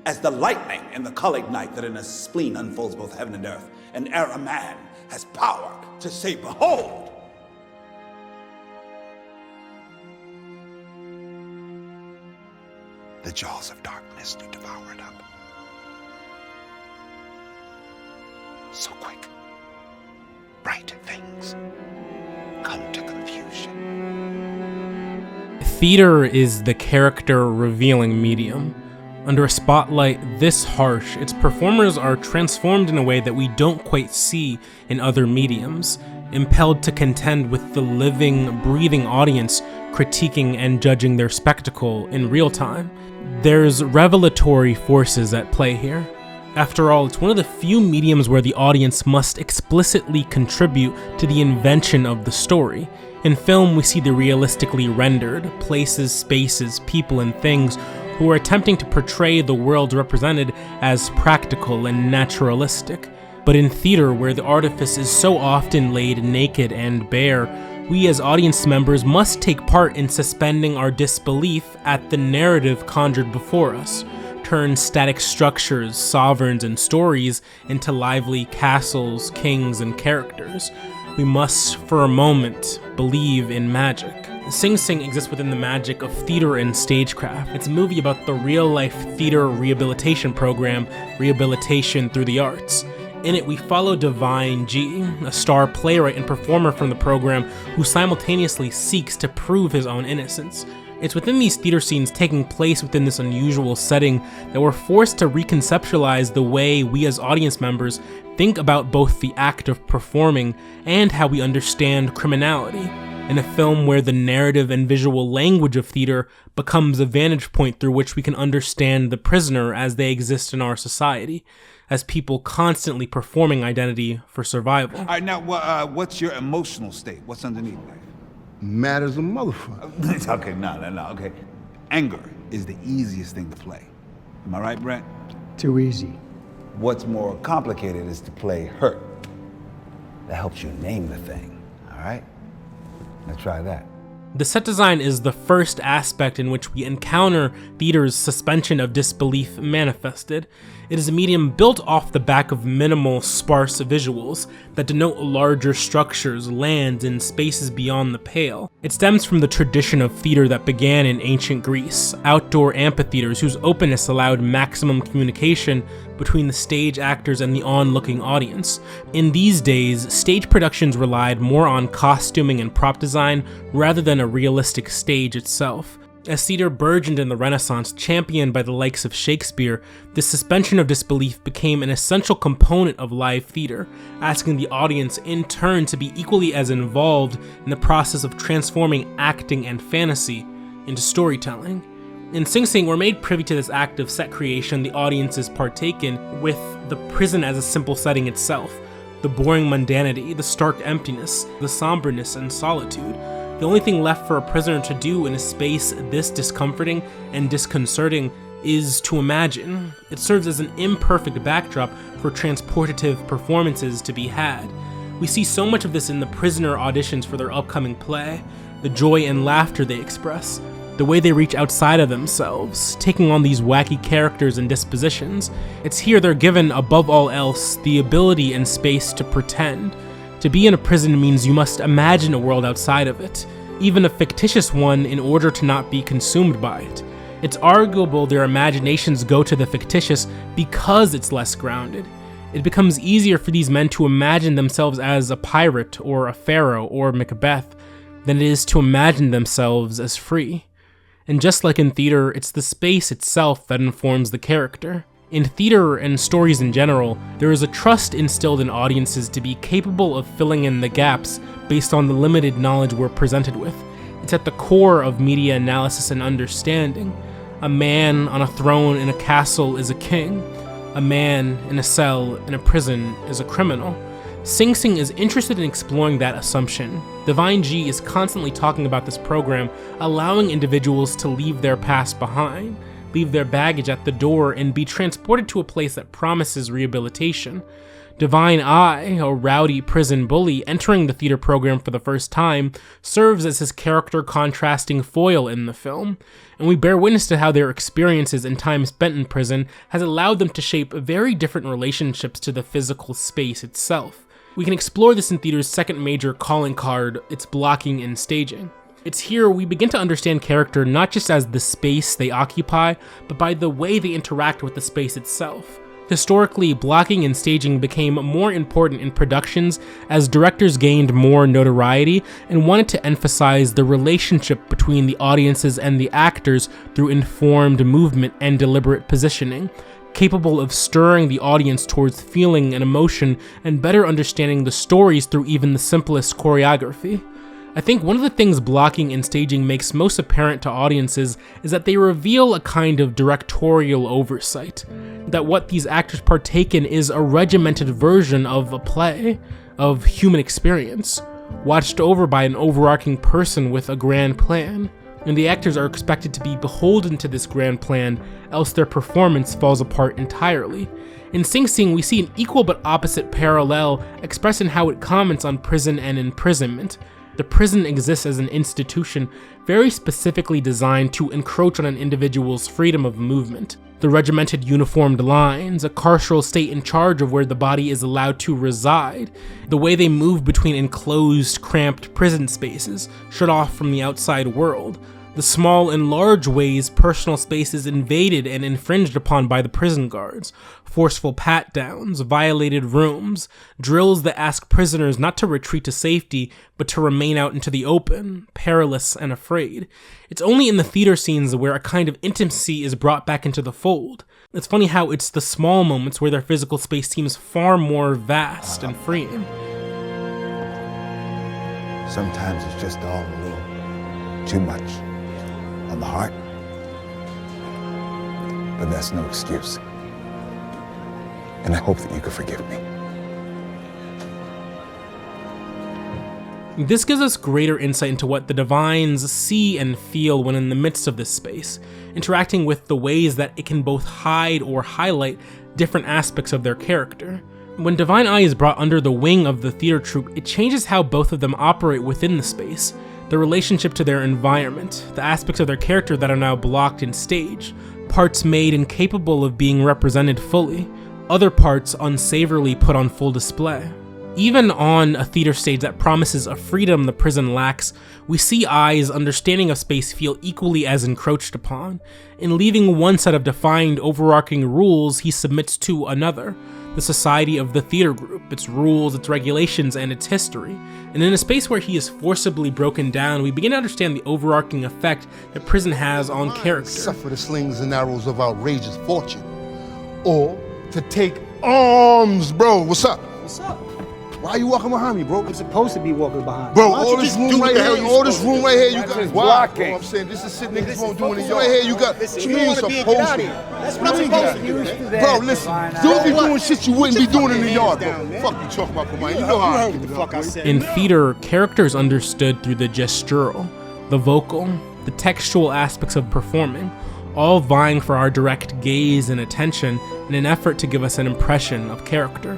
as the lightning in the colored night that in a spleen unfolds both heaven and earth, and ere a man has power to say, behold! The jaws of darkness do devour it up. So quick, bright things come to confusion. Theater is the character-revealing medium. Under a spotlight this harsh, its performers are transformed in a way that we don't quite see in other mediums, impelled to contend with the living, breathing audience critiquing and judging their spectacle in real time. There's revelatory forces at play here. After all, it's one of the few mediums where the audience must explicitly contribute to the invention of the story. In film, we see the realistically rendered places, spaces, people, and things who are attempting to portray the world represented as practical and naturalistic. But in theater, where the artifice is so often laid naked and bare, we as audience members must take part in suspending our disbelief at the narrative conjured before us, turn static structures, sovereigns, and stories into lively castles, kings, and characters. We must, for a moment, believe in magic. Sing Sing exists within the magic of theater and stagecraft. It's a movie about the real-life theater rehabilitation program, Rehabilitation Through the Arts. In it, we follow Divine G, a star playwright and performer from the program who simultaneously seeks to prove his own innocence. It's within these theater scenes taking place within this unusual setting that we're forced to reconceptualize the way we as audience members think about both the act of performing and how we understand criminality. In a film where the narrative and visual language of theater becomes a vantage point through which we can understand the prisoner as they exist in our society, as people constantly performing identity for survival. All right, now, what's your emotional state? What's underneath that? Mad as a motherfucker. Okay, no, okay. Anger is the easiest thing to play. Am I right, Brent? Too easy. What's more complicated is to play hurt. That helps you name the thing, all right? Now try that. The set design is the first aspect in which we encounter theater's suspension of disbelief manifested. It is a medium built off the back of minimal, sparse visuals that denote larger structures, lands, and spaces beyond the pale. It stems from the tradition of theater that began in ancient Greece, outdoor amphitheaters whose openness allowed maximum communication between the stage actors and the onlooking audience. In these days, stage productions relied more on costuming and prop design rather than a realistic stage itself. As theater burgeoned in the Renaissance, championed by the likes of Shakespeare, this suspension of disbelief became an essential component of live theater, asking the audience in turn to be equally as involved in the process of transforming acting and fantasy into storytelling. In Sing Sing, we're made privy to this act of set creation the audiences partake in, with the prison as a simple setting itself, the boring mundanity, the stark emptiness, the somberness and solitude. The only thing left for a prisoner to do in a space this discomforting and disconcerting is to imagine. It serves as an imperfect backdrop for transportative performances to be had. We see so much of this in the prisoner auditions for their upcoming play, the joy and laughter they express, the way they reach outside of themselves, taking on these wacky characters and dispositions. It's here they're given, above all else, the ability and space to pretend. To be in a prison means you must imagine a world outside of it, even a fictitious one, in order to not be consumed by it. It's arguable their imaginations go to the fictitious because it's less grounded. It becomes easier for these men to imagine themselves as a pirate or a pharaoh or Macbeth than it is to imagine themselves as free. And just like in theater, it's the space itself that informs the character. In theater and stories in general, there is a trust instilled in audiences to be capable of filling in the gaps based on the limited knowledge we're presented with. It's at the core of media analysis and understanding. A man on a throne in a castle is a king. A man in a cell in a prison is a criminal. Sing Sing is interested in exploring that assumption. Divine G is constantly talking about this program, allowing individuals to leave their past behind, leave their baggage at the door, and be transported to a place that promises rehabilitation. Divine Eye, a rowdy prison bully entering the theater program for the first time, serves as his character contrasting foil in the film, and we bear witness to how their experiences and time spent in prison has allowed them to shape very different relationships to the physical space itself. We can explore this in theater's second major calling card, its blocking and staging. It's here we begin to understand character not just as the space they occupy, but by the way they interact with the space itself. Historically, blocking and staging became more important in productions as directors gained more notoriety and wanted to emphasize the relationship between the audiences and the actors through informed movement and deliberate positioning, capable of stirring the audience towards feeling and emotion and better understanding the stories through even the simplest choreography. I think one of the things blocking and staging makes most apparent to audiences is that they reveal a kind of directorial oversight, that what these actors partake in is a regimented version of a play, of human experience, watched over by an overarching person with a grand plan, and the actors are expected to be beholden to this grand plan, else their performance falls apart entirely. In Sing Sing, we see an equal but opposite parallel expressed in how it comments on prison and imprisonment. The prison exists as an institution very specifically designed to encroach on an individual's freedom of movement. The regimented uniformed lines, a carceral state in charge of where the body is allowed to reside, the way they move between enclosed, cramped prison spaces, shut off from the outside world, the small and large ways personal space is invaded and infringed upon by the prison guards, forceful pat-downs, violated rooms, drills that ask prisoners not to retreat to safety, but to remain out into the open, perilous and afraid. It's only in the theater scenes where a kind of intimacy is brought back into the fold. It's funny how it's the small moments where their physical space seems far more vast and freeing. Sometimes it's just all a little too much on the heart. But that's no excuse. And I hope that you can forgive me. This gives us greater insight into what the Divines see and feel when in the midst of this space, interacting with the ways that it can both hide or highlight different aspects of their character. When Divine Eye is brought under the wing of the theater troupe, it changes how both of them operate within the space, the relationship to their environment, the aspects of their character that are now blocked in stage, parts made incapable of being represented fully, other parts unsavourily put on full display. Even on a theater stage that promises a freedom the prison lacks, we see Eye's understanding of space feel equally as encroached upon. In leaving one set of defined overarching rules, he submits to another, the society of the theater group, its rules, its regulations, and its history. And in a space where he is forcibly broken down, we begin to understand the overarching effect that prison has on character. Suffer the slings and arrows of outrageous fortune. Or to take arms, bro. What's up? What's up? Why are you walking behind me, bro? I'm supposed to be walking behind. Bro, Why don't all you this just room do right what the hell here, you all this supposed room to right do? here, you Why got. just Why? blocking? Bro, I'm saying this is shit niggas Listen, won't do in the focus yard. on Right here, you got. Listen, What you you mean wanna be a supposed get out to? of here. That's What what you I'm mean supposed get to out do. of here? Bro, listen, you be doing shit you wouldn't be doing in the yard, bro. down, man. Fuck you talking about, come on. You know how I heard get what the it fuck up, I boy. said. In theater, character is understood through the gestural, the vocal, the textual aspects of performing, all vying for our direct gaze and attention in an effort to give us an impression of character.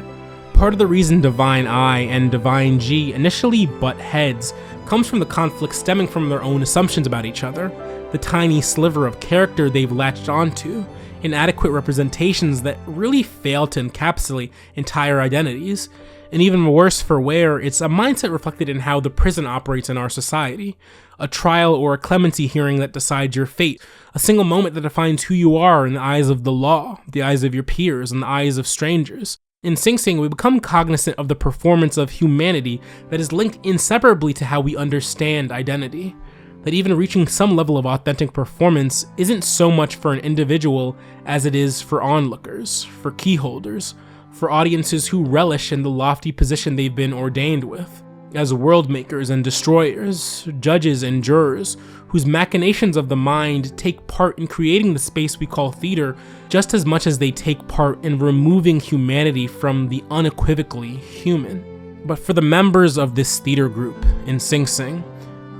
Part of the reason Divine Eye and Divine G initially butt heads comes from the conflict stemming from their own assumptions about each other, the tiny sliver of character they've latched onto, inadequate representations that really fail to encapsulate entire identities, and even worse for wear, it's a mindset reflected in how the prison operates in our society. A trial or a clemency hearing that decides your fate, a single moment that defines who you are in the eyes of the law, the eyes of your peers, and the eyes of strangers. In Sing Sing, we become cognizant of the performance of humanity that is linked inseparably to how we understand identity. That even reaching some level of authentic performance isn't so much for an individual as it is for onlookers, for keyholders, for audiences who relish in the lofty position they've been ordained with, as world makers and destroyers, judges and jurors, whose machinations of the mind take part in creating the space we call theater just as much as they take part in removing humanity from the unequivocally human. But for the members of this theater group in Sing Sing,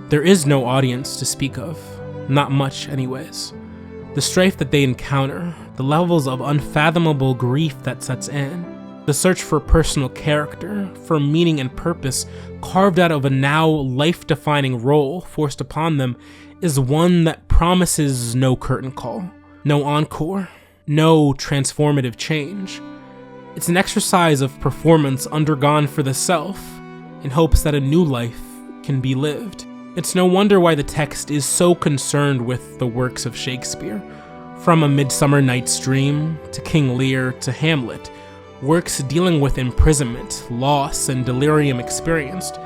there is no audience to speak of, not much anyways. The strife that they encounter, the levels of unfathomable grief that sets in, The search for personal character, for meaning and purpose carved out of a now life-defining role forced upon them is one that promises no curtain call, no encore, no transformative change. It's an exercise of performance undergone for the self in hopes that a new life can be lived. It's no wonder why the text is so concerned with the works of Shakespeare. From A Midsummer Night's Dream to King Lear to Hamlet, works dealing with imprisonment, loss, and delirium experienced.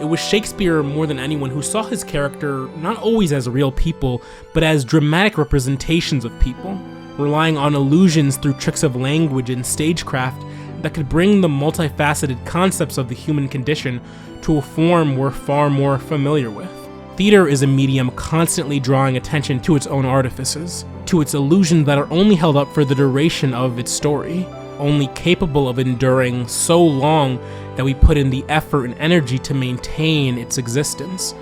It was Shakespeare more than anyone who saw his character not always as real people, but as dramatic representations of people, relying on illusions through tricks of language and stagecraft that could bring the multifaceted concepts of the human condition to a form we're far more familiar with. Theater is a medium constantly drawing attention to its own artifices, to its illusions that are only held up for the duration of its story, only capable of enduring so long that we put in the effort and energy to maintain its existence.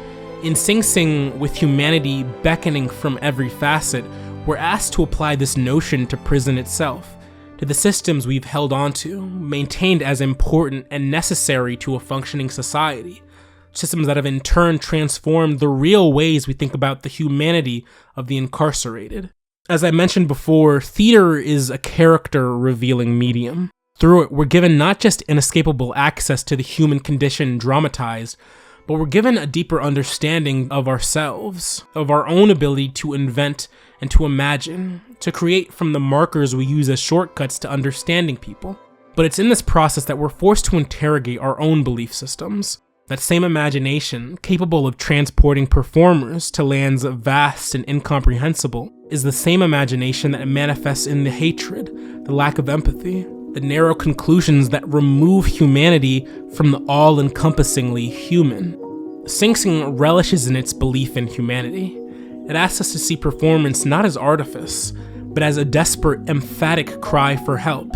In Sing Sing, with humanity beckoning from every facet, we're asked to apply this notion to prison itself, to the systems we've held onto, maintained as important and necessary to a functioning society, systems that have in turn transformed the real ways we think about the humanity of the incarcerated. As I mentioned before, theater is a character-revealing medium. Through it, we're given not just inescapable access to the human condition dramatized, but we're given a deeper understanding of ourselves, of our own ability to invent and to imagine, to create from the markers we use as shortcuts to understanding people. But it's in this process that we're forced to interrogate our own belief systems. That same imagination, capable of transporting performers to lands vast and incomprehensible, is the same imagination that manifests in the hatred, the lack of empathy, the narrow conclusions that remove humanity from the all-encompassingly human. Sing Sing relishes in its belief in humanity. It asks us to see performance not as artifice, but as a desperate, emphatic cry for help,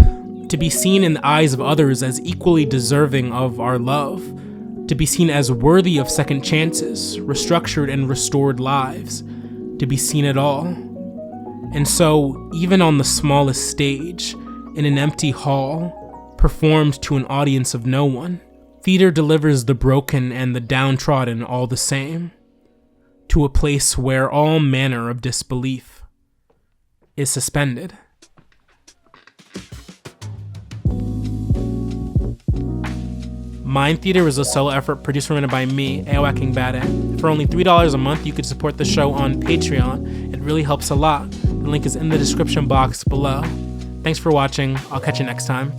to be seen in the eyes of others as equally deserving of our love, to be seen as worthy of second chances, restructured and restored lives, to be seen at all. And so, even on the smallest stage, in an empty hall, performed to an audience of no one, theater delivers the broken and the downtrodden all the same, to a place where all manner of disbelief is suspended. Mind Theater is a solo effort produced and written by me, Aowa King Bade. For only $3 a month, you could support the show on Patreon. It really helps a lot. The link is in the description box below. Thanks for watching. I'll catch you next time.